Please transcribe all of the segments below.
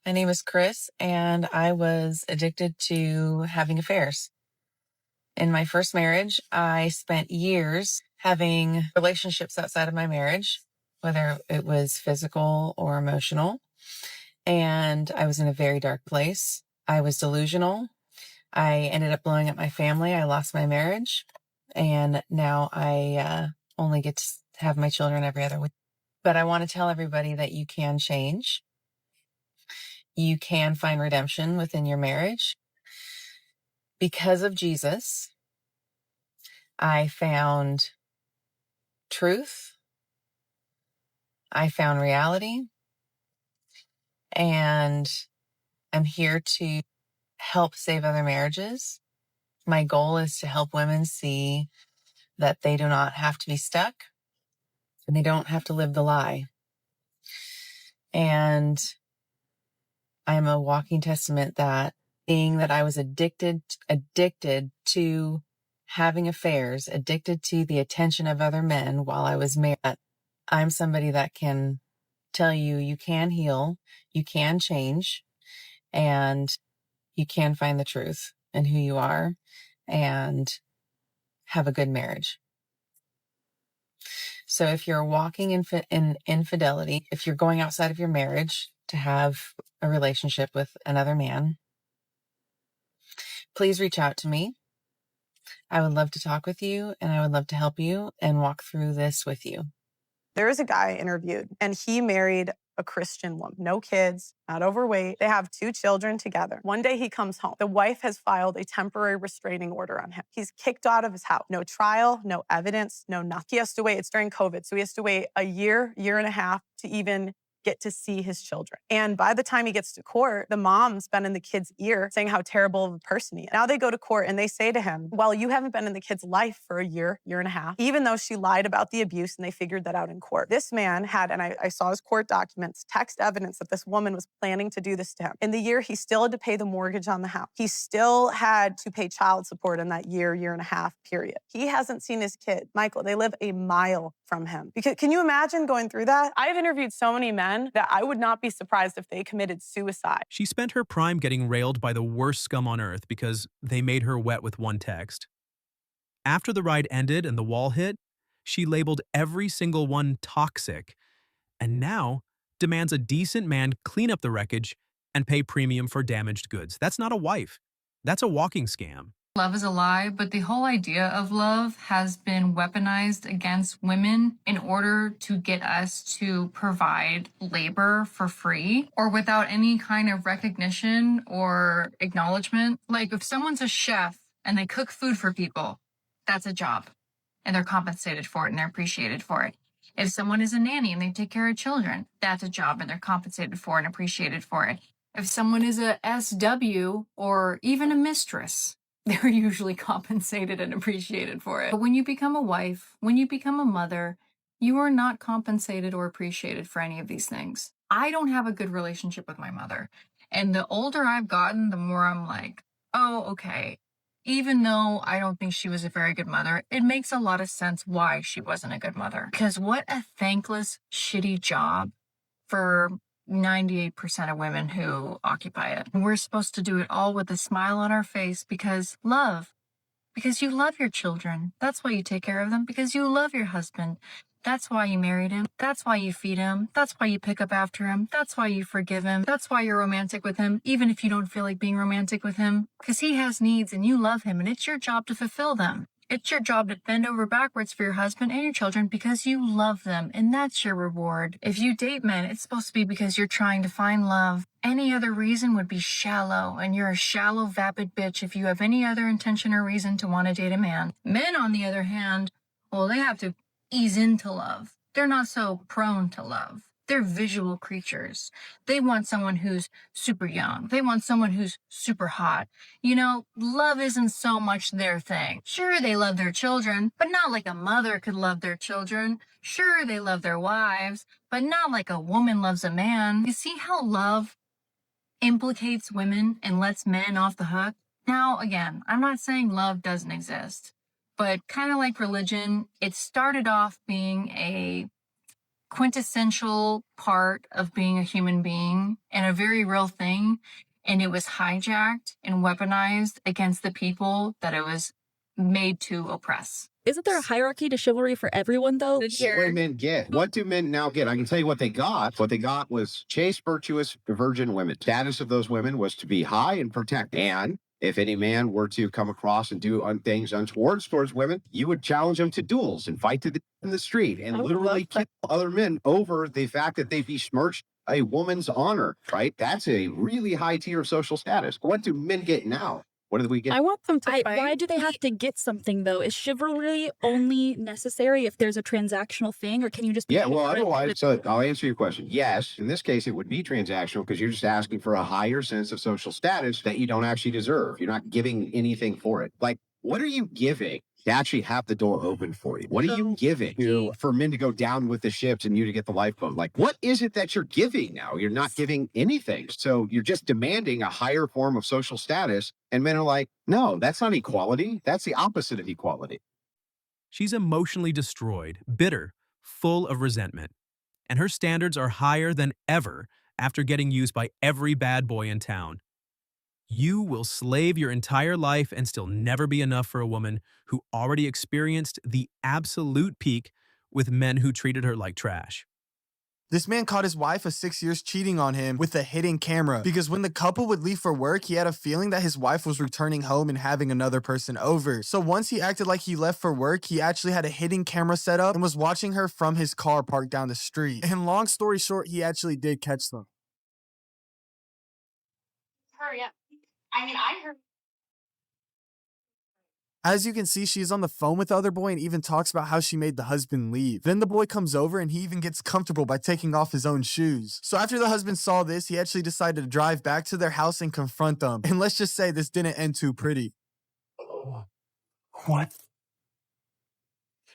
My name is Chris, and I was addicted to having affairs. In my first marriage, I spent years having relationships outside of my marriage, whether it was physical or emotional. And I was in a very dark place. I was delusional. I ended up blowing up my family. I lost my marriage. And now I only get to have my children every other week. But I want to tell everybody that you can change. You can find redemption within your marriage. Because of Jesus, I found truth. I found reality. And I'm here to help save other marriages. My goal is to help women see that they do not have to be stuck and they don't have to live the lie. And I'm a walking testament that being that I was addicted to having affairs, addicted to the attention of other men while I was married, I'm somebody that can tell you, you can heal, you can change, and you can find the truth in who you are and have a good marriage. So if you're walking in infidelity, if you're going outside of your marriage to have a relationship with another man, please reach out to me. I would love to talk with you, and I would love to help you and walk through this with you. There was a guy I interviewed, and he married a Christian woman. No kids, not overweight. They have 2 children together. One day he comes home. The wife has filed a temporary restraining order on him. He's kicked out of his house. No trial, no evidence, no nothing. He has to wait. It's during COVID, so he has to wait a year and a half to even get to see his children. And by the time he gets to court, the mom's been in the kid's ear saying how terrible of a person he is. Now they go to court and they say to him, well, you haven't been in the kid's life for a year and a half, even though she lied about the abuse and they figured that out in court. This man had, and I saw his court documents, text evidence that this woman was planning to do this to him. In the year, he still had to pay the mortgage on the house. He still had to pay child support in that year and a half period. He hasn't seen his kid. Michael, they live a mile from him. Because can you imagine going through that? I've interviewed so many men that I would not be surprised if they committed suicide. She spent her prime getting railed by the worst scum on earth because they made her wet with one text. After the ride ended and the wall hit, she labeled every single one toxic, and now demands a decent man clean up the wreckage and pay premium for damaged goods. That's not a wife. That's a walking scam. Love is a lie, but the whole idea of love has been weaponized against women in order to get us to provide labor for free or without any kind of recognition or acknowledgement. Like if someone's a chef and they cook food for people, that's a job and they're compensated for it and they're appreciated for it. If someone is a nanny and they take care of children, that's a job and they're compensated for it and appreciated for it. If someone is a SW or even a mistress, they're usually compensated and appreciated for it. But when you become a wife, when you become a mother, you are not compensated or appreciated for any of these things. I don't have a good relationship with my mother. And the older I've gotten, the more I'm like, oh, okay. Even though I don't think she was a very good mother, it makes a lot of sense why she wasn't a good mother. Because what a thankless, shitty job for 98% of women who occupy it. And we're supposed to do it all with a smile on our face because you love your children. That's why you take care of them, because you love your husband. That's why you married him. That's why you feed him. That's why you pick up after him. That's why you forgive him. That's why you're romantic with him, even if you don't feel like being romantic with him, because he has needs and you love him and it's your job to fulfill them. It's your job to bend over backwards for your husband and your children because you love them, and that's your reward. If you date men, it's supposed to be because you're trying to find love. Any other reason would be shallow, and you're a shallow, vapid bitch if you have any other intention or reason to want to date a man. Men, on the other hand, well, they have to ease into love. They're not so prone to love. They're visual creatures. They want someone who's super young. They want someone who's super hot. You know, love isn't so much their thing. Sure, they love their children, but not like a mother could love their children. Sure, they love their wives, but not like a woman loves a man. You see how love implicates women and lets men off the hook? Now, again, I'm not saying love doesn't exist, but kind of like religion, it started off being a quintessential part of being a human being and a very real thing. And it was hijacked and weaponized against the people that it was made to oppress. Isn't there a hierarchy to chivalry for everyone, though? What do men get? What do men now get? I can tell you what they got. What they got was chaste, virtuous, virgin women. Status of those women was to be high and protect. And if any man were to come across and do things untoward towards women, you would challenge them to duels and fight in the street and literally kill other men over the fact that they besmirched a woman's honor, right? That's a really high tier of social status. What do men get now? What do we get? I want them to fight. Why do they have to get something, though? Is chivalry only necessary if there's a transactional thing, or can you just... Yeah, well, otherwise, so I'll answer your question. Yes, in this case, it would be transactional because you're just asking for a higher sense of social status that you don't actually deserve. You're not giving anything for it. Like, what are you giving to actually have the door open for you? What are you giving for men to go down with the ships and you to get the lifeboat? Like, what is it that you're giving now? You're not giving anything. So you're just demanding a higher form of social status. And men are like, no, that's not equality. That's the opposite of equality. She's emotionally destroyed, bitter, full of resentment. And her standards are higher than ever after getting used by every bad boy in town. You will slave your entire life and still never be enough for a woman who already experienced the absolute peak with men who treated her like trash. This man caught his wife of 6 years cheating on him with a hidden camera because when the couple would leave for work, he had a feeling that his wife was returning home and having another person over. So once he acted like he left for work, he actually had a hidden camera set up and was watching her from his car parked down the street. And long story short, he actually did catch them. Hurry up. I heard. As you can see, she's on the phone with the other boy and even talks about how she made the husband leave. Then the boy comes over and he even gets comfortable by taking off his own shoes. So after the husband saw this, he actually decided to drive back to their house and confront them. And let's just say this didn't end too pretty. What?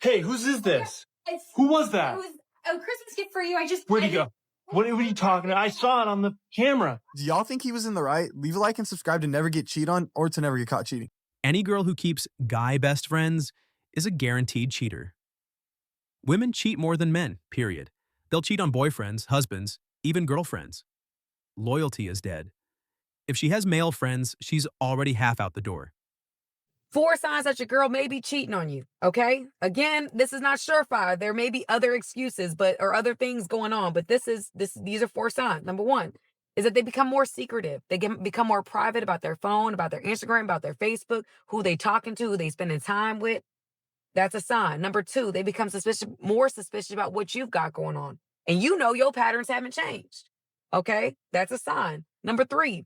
Hey, whose is this? Who was that? It was a Christmas gift for you. Where'd he go? What are you talking about? I saw it on the camera. Do y'all think he was in the right? Leave a like and subscribe to never get cheated on or to never get caught cheating. Any girl who keeps guy best friends is a guaranteed cheater. Women cheat more than men, period. They'll cheat on boyfriends, husbands, even girlfriends. Loyalty is dead. If she has male friends, she's already half out the door. 4 signs that your girl may be cheating on you, okay? Again, this is not surefire. There may be other excuses or other things going on, but these are 4 signs. Number 1 is that they become more secretive. They become more private about their phone, about their Instagram, about their Facebook, who they talking to, who they spending time with. That's a sign. Number 2, they become more suspicious about what you've got going on. And you know your patterns haven't changed, okay? That's a sign. Number 3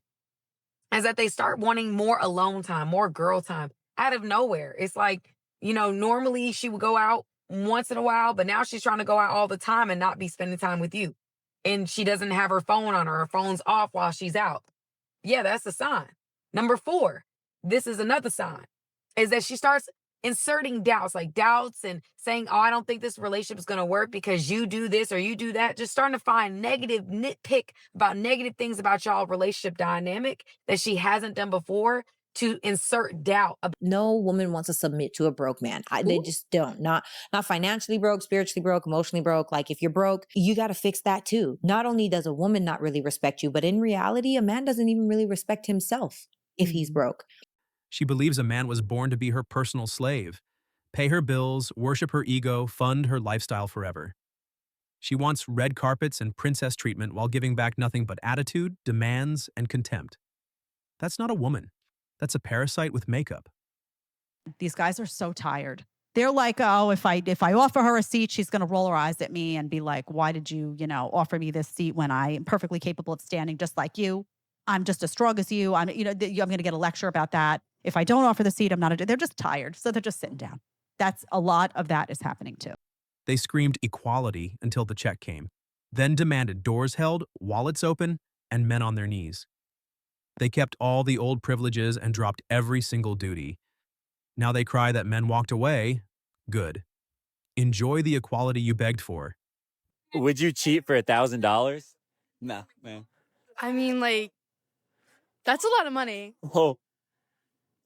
is that they start wanting more alone time, more girl time. Out of nowhere. It's like, normally she would go out once in a while, but now she's trying to go out all the time and not be spending time with you. And she doesn't have her phone on her. Her phone's off while she's out. Yeah, that's a sign. Number 4, this is another sign, is that she starts inserting doubts and saying, oh, I don't think this relationship is going to work because you do this or you do that. Just starting to find nitpick about negative things about y'all relationship dynamic that she hasn't done before, to insert doubt. No woman wants to submit to a broke man. They just don't. Not financially broke, spiritually broke, emotionally broke. Like, if you're broke, you got to fix that too. Not only does a woman not really respect you, but in reality, a man doesn't even really respect himself if he's broke. She believes a man was born to be her personal slave, pay her bills, worship her ego, fund her lifestyle forever. She wants red carpets and princess treatment while giving back nothing but attitude, demands, and contempt. That's not a woman. That's a parasite with makeup. These guys are so tired. They're like, oh, if I offer her a seat, she's going to roll her eyes at me and be like, why did you, offer me this seat when I am perfectly capable of standing just like you? I'm just as strong as you. I'm going to get a lecture about that. If I don't offer the seat, they're just tired. So they're just sitting down. That's a lot of that is happening too. They screamed equality until the check came, then demanded doors held, wallets open, and men on their knees. They kept all the old privileges and dropped every single duty. Now they cry that men walked away. Good. Enjoy the equality you begged for. Would you cheat for $1,000? No, man. That's a lot of money. Oh,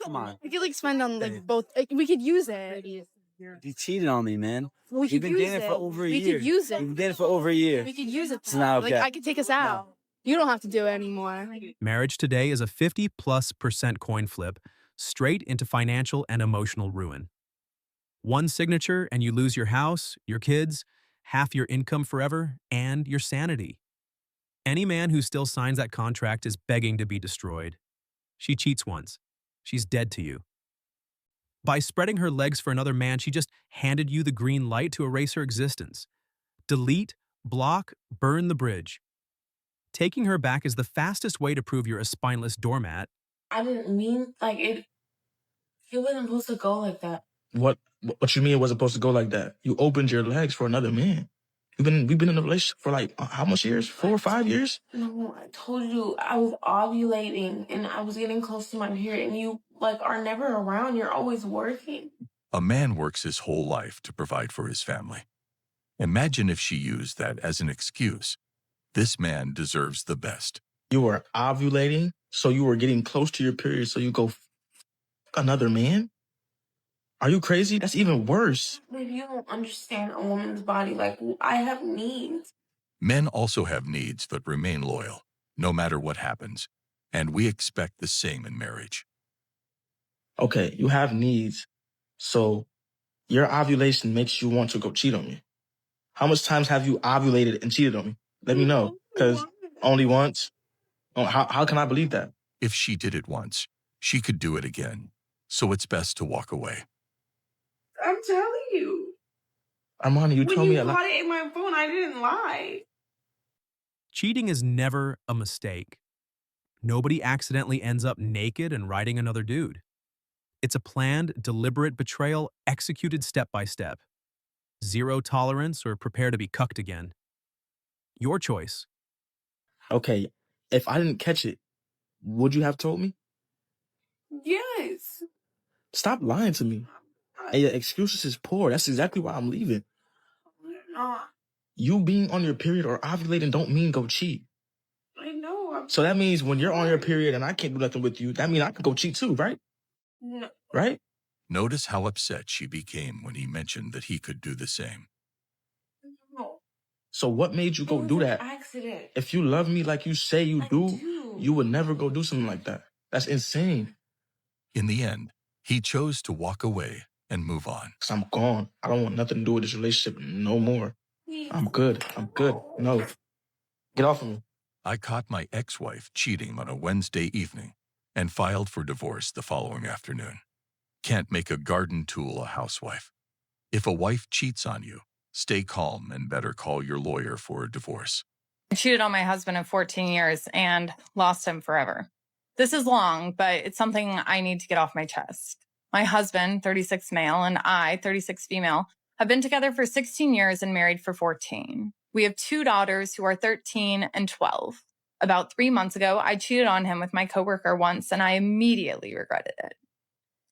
come on. We could spend on both. We could use it. You cheated on me, man. We We've could been use dating for it. over a We year. could use it. We've been dating for over a year. We could use it. It's not okay. Like, I could take us out. You don't have to do it anymore. Marriage today is a 50+% coin flip straight into financial and emotional ruin. One signature and you lose your house, your kids, half your income forever, and your sanity. Any man who still signs that contract is begging to be destroyed. She cheats once. She's dead to you. By spreading her legs for another man, she just handed you the green light to erase her existence. Delete, block, burn the bridge. Taking her back is the fastest way to prove you're a spineless doormat. I didn't mean it wasn't supposed to go like that. What you mean it wasn't supposed to go like that? You opened your legs for another man. We've been in a relationship for like how much years? 4 or 5 years? No, I told you I was ovulating and I was getting close to my period, and you are never around. You're always working. A man works his whole life to provide for his family. Imagine if she used that as an excuse. This man deserves the best. You were ovulating, so you were getting close to your period, so you go another man? Are you crazy? That's even worse. Babe, you don't understand a woman's body. I have needs. Men also have needs but remain loyal, no matter what happens. And we expect the same in marriage. Okay, you have needs, so your ovulation makes you want to go cheat on me. How much times have you ovulated and cheated on me? Let me know, because only once? Oh, how can I believe that? If she did it once, she could do it again. So it's best to walk away. I'm telling you. Armani, you told me a When you lot. caught it in my phone, I didn't lie. Cheating is never a mistake. Nobody accidentally ends up naked and riding another dude. It's a planned, deliberate betrayal executed step by step. Zero tolerance or prepare to be cucked again. Your choice. Okay, if I didn't catch it, would you have told me? Yes. Stop lying to me. And your excuses is poor. That's exactly why I'm leaving. You being on your period or ovulating don't mean go cheat. I know. So that means when you're on your period and I can't do nothing with you, that means I can go cheat too, right? No. Right? Notice how upset she became when he mentioned that he could do the same. No. So what made you go It was do an that? accident. If you love me like you say you do, you would never go do something like that. That's insane. In the end, he chose to walk away and move on. Because I'm gone. I don't want nothing to do with this relationship no more. I'm good. I'm good. No. Get off of me. I caught my ex-wife cheating on a Wednesday evening and filed for divorce the following afternoon. Can't make a garden tool a housewife. If a wife cheats on you, stay calm and better call your lawyer for a divorce. I cheated on my husband of 14 years and lost him forever. This is long, but it's something I need to get off my chest. My husband, 36 male, and I, 36 female, have been together for 16 years and married for 14. We have 2 daughters who are 13 and 12. About 3 months ago, I cheated on him with my coworker once, and I immediately regretted it.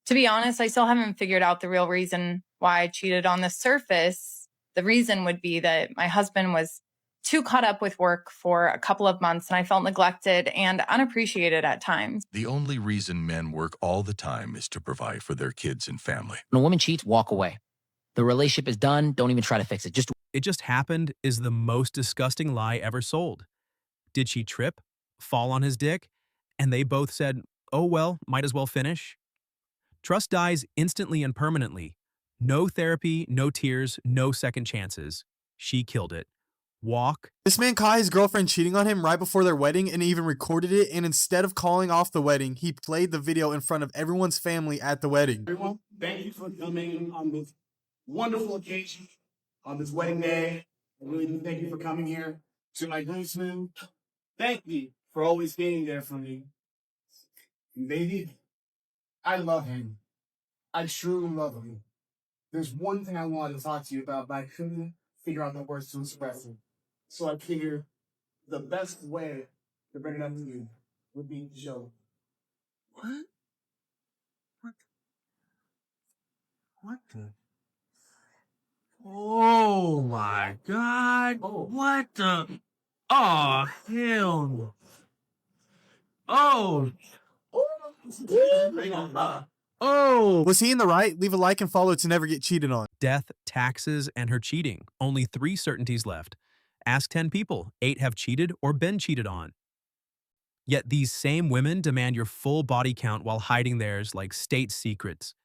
To be honest, I still haven't figured out the real reason why I cheated. On the surface, the reason would be that my husband was too caught up with work for a couple of months, and I felt neglected and unappreciated at times. The only reason men work all the time is to provide for their kids and family. When a woman cheats, walk away. The relationship is done. Don't even try to fix it. It just happened is the most disgusting lie ever sold. Did she trip, fall on his dick, and they both said, oh well, might as well finish? Trust dies instantly and permanently. No therapy, no tears, no second chances. She killed it. Walk. This man caught his girlfriend cheating on him right before their wedding and even recorded it, and instead of calling off the wedding, he played the video in front of everyone's family at the wedding. Everyone, thank you for coming on this wonderful occasion, on this wedding day. I really do thank you for coming here. To my groomsmen, thank you for always being there for me. And baby, I love him. I truly love him. There's one thing I wanted to talk to you about, but I couldn't figure out the words to express it. So I figured the best way to bring it up to you would be to show. What? What the? Oh my God! What the? Oh hell no! Oh! Oh, was he in the right? Leave a like and follow to never get cheated on. Death, taxes, and her cheating. Only 3 certainties left. Ask 10 people. 8 have cheated or been cheated on. Yet these same women demand your full body count while hiding theirs like state secrets.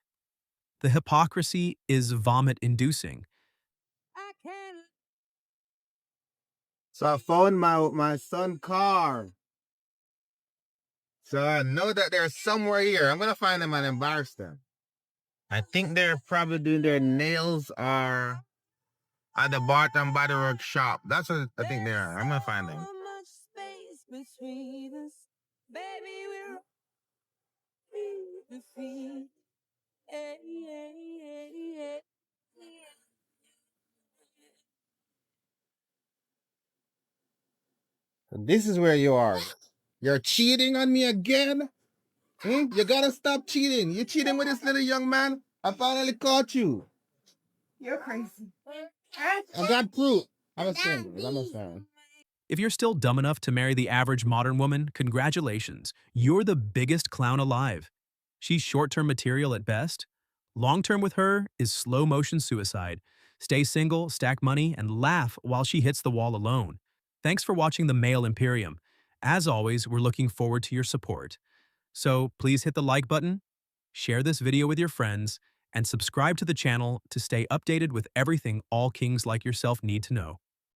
The hypocrisy is vomit-inducing. So I found my son's car. So I know that they're somewhere here. I'm gonna find them and embarrass them. I think they're probably doing their nails or at the Barton Body Works shop. That's what I think they are. I'm gonna find them. This is where you are. You're cheating on me again? You gotta stop cheating. You're cheating with this little young man. I finally caught you. You're crazy. I got proof. I'm a single. I'm a fan. If you're still dumb enough to marry the average modern woman, congratulations. You're the biggest clown alive. She's short-term material at best. Long-term with her is slow-motion suicide. Stay single, stack money, and laugh while she hits the wall alone. Thanks for watching The Male Imperium. As always, we're looking forward to your support. So please hit the like button, share this video with your friends, and subscribe to the channel to stay updated with everything all kings like yourself need to know.